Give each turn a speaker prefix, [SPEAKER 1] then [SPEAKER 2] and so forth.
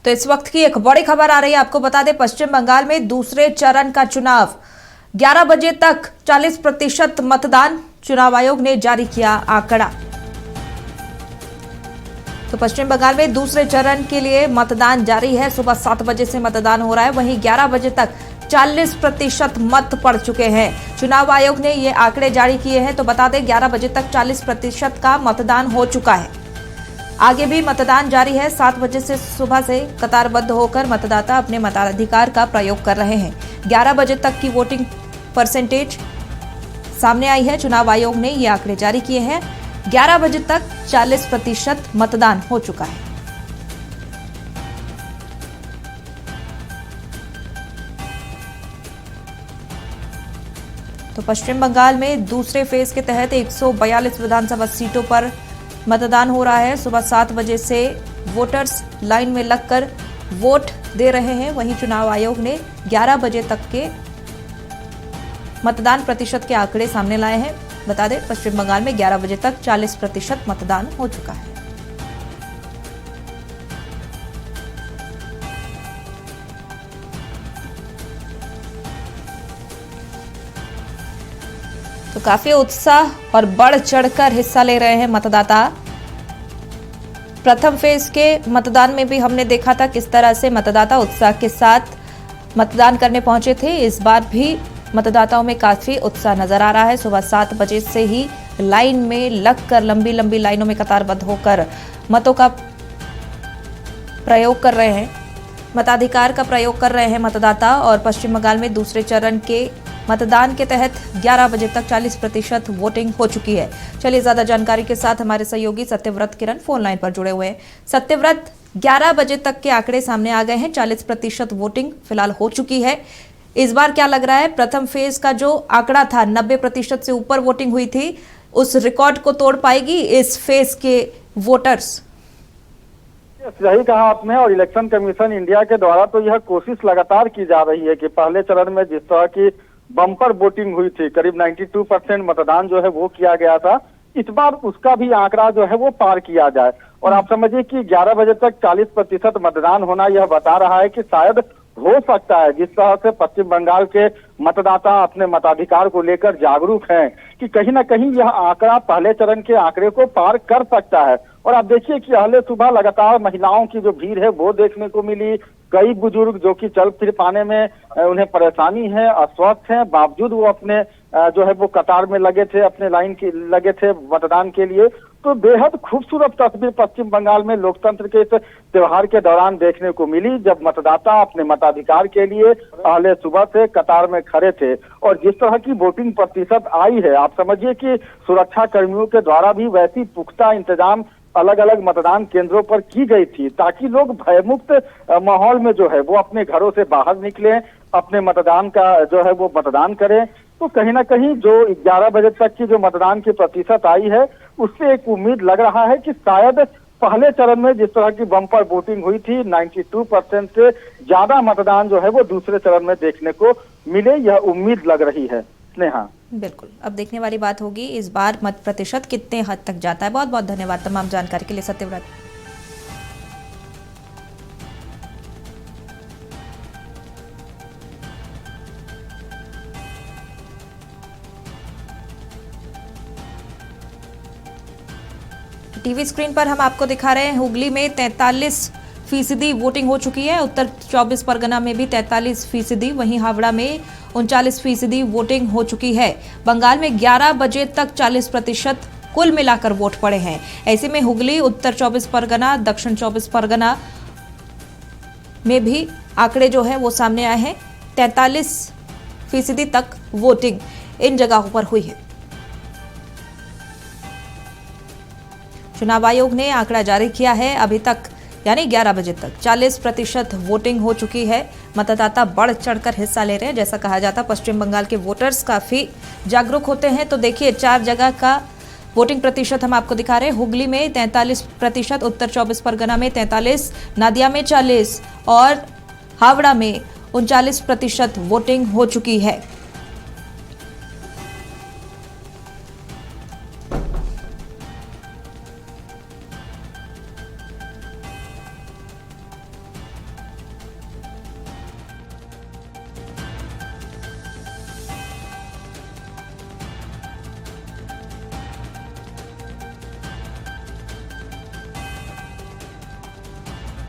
[SPEAKER 1] तो इस वक्त की एक बड़ी खबर आ रही है, आपको बता दें पश्चिम बंगाल में दूसरे चरण का चुनाव 11 बजे तक 40% मतदान, चुनाव आयोग ने जारी किया आंकड़ा। तो पश्चिम बंगाल में दूसरे चरण के लिए मतदान जारी है। सुबह 7 बजे से मतदान हो रहा है, वहीं 11 बजे तक 40% मत पड़ चुके हैं। चुनाव आयोग ने ये आंकड़े जारी किए हैं। तो बता दें 11 बजे तक 40% का मतदान हो चुका है। आगे भी मतदान जारी है। 7 बजे से सुबह से कतारबद्ध होकर मतदाता अपने मताधिकार का प्रयोग कर रहे हैं। 11 बजे तक की वोटिंग परसेंटेज सामने आई है। चुनाव आयोग ने ये आंकड़े जारी किए हैं। 11 बजे तक 40% मतदान हो चुका है। तो पश्चिम बंगाल में दूसरे फेज के तहत 142 विधानसभा सीटों पर मतदान हो रहा है। सुबह 7 बजे से वोटर्स लाइन में लगकर वोट दे रहे हैं। वहीं चुनाव आयोग ने 11 बजे तक के मतदान प्रतिशत के आंकड़े सामने लाए हैं। बता दें पश्चिम बंगाल में 11 बजे तक 40% मतदान हो चुका है। तो काफी उत्साह और बढ़ चढ़कर हिस्सा ले रहे हैं मतदाता। प्रथम फेज के मतदान में भी हमने देखा था किस तरह से मतदाता उत्साह के साथ मतदान करने पहुंचे थे। इस बार भी मतदाताओं में काफी उत्साह नजर आ रहा है। सुबह 7 बजे से ही लाइन में लगकर लंबी लंबी लाइनों में कतारबद्ध होकर मतों का प्रयोग कर रहे हैं, मताधिकार का प्रयोग कर रहे हैं मतदाता। और पश्चिम बंगाल में दूसरे चरण के मतदान के तहत 11 बजे तक 40% वोटिंग हो चुकी है। चलिए ज्यादा जानकारी के साथ हमारे सहयोगी सत्यव्रत किरण फोन लाइन पर जुड़े हुए हैं। सत्यव्रत, 11 बजे तक के आंकड़े सामने आ गए हैं, 40% वोटिंग फिलहाल हो चुकी है। इस बार क्या लग रहा है, प्रथम फेज का जो आंकड़ा था 90% से ऊपर वोटिंग हुई थी, उस रिकॉर्ड को तोड़ पाएगी इस फेज के वोटर्स?
[SPEAKER 2] सही कहा आपने। और इलेक्शन कमीशन इंडिया के द्वारा तो यह कोशिश लगातार की जा रही है कि पहले चरण में जिस तरह की बम्पर वोटिंग हुई थी, करीब 92% मतदान जो है वो किया गया था, इस बार उसका भी आंकड़ा जो है वो पार किया जाए। और आप समझिए कि 11 बजे तक 40% मतदान होना यह बता रहा है कि शायद हो सकता है, जिस तरह से पश्चिम बंगाल के मतदाता अपने मताधिकार को लेकर जागरूक हैं, कि कहीं ना कहीं यह आंकड़ा पहले चरण के आंकड़े को पार कर सकता है। और आप देखिए कि पहले सुबह लगातार महिलाओं की जो भीड़ है वो देखने को मिली। कई बुजुर्ग जो कि चल फिर पाने में उन्हें परेशानी है, अस्वस्थ हैं, बावजूद वो अपने जो है वो कतार में लगे थे, अपने लाइन की लगे थे मतदान के लिए। तो बेहद खूबसूरत तस्वीर पश्चिम बंगाल में लोकतंत्र के इस त्योहार के दौरान देखने को मिली, जब मतदाता अपने मताधिकार के लिए पहले सुबह से कतार में खड़े थे। और जिस तरह की वोटिंग प्रतिशत आई है, आप समझिए कि सुरक्षा कर्मियों के द्वारा भी वैसी पुख्ता इंतजाम अलग अलग मतदान केंद्रों पर की गई थी, ताकि लोग भयमुक्त माहौल में जो है वो अपने घरों से बाहर निकले, अपने मतदान का जो है वो मतदान करें। तो कहीं ना कहीं जो 11 बजे तक की जो मतदान की प्रतिशत आई है, उससे एक उम्मीद लग रहा है कि शायद पहले चरण में जिस तरह की बम्पर वोटिंग हुई थी, 92% से ज्यादा मतदान जो है वो दूसरे चरण में देखने को मिले, यह उम्मीद लग रही है। स्नेहा,
[SPEAKER 1] बिल्कुल, अब देखने वाली बात होगी इस बार मत प्रतिशत कितने हद तक जाता है। बहुत बहुत धन्यवाद तमाम जानकारी के लिए सत्यव्रत। टीवी स्क्रीन पर हम आपको दिखा रहे हैं, हुगली में 43% वोटिंग हो चुकी है। उत्तर 24 परगना में भी 43%, वहीं हावड़ा में 39% वोटिंग हो चुकी है। बंगाल में 11 बजे तक 40% कुल मिलाकर वोट पड़े हैं। ऐसे में हुगली, उत्तर 24 परगना, दक्षिण 24 परगना में भी आंकड़े जो है वो सामने आए हैं। 43% तक वोटिंग इन जगहों पर हुई है। चुनाव आयोग ने आंकड़ा जारी किया है। अभी तक यानी 11 बजे तक 40% वोटिंग हो चुकी है। मतदाता बढ़ चढ़कर हिस्सा ले रहे हैं। जैसा कहा जाता है पश्चिम बंगाल के वोटर्स काफी जागरूक होते हैं। तो देखिए 4 जगह का वोटिंग प्रतिशत हम आपको दिखा रहे हैं। हुगली में 43%, उत्तर 24 परगना में 43%, नादिया में 40% और हावड़ा में 39% वोटिंग हो चुकी है।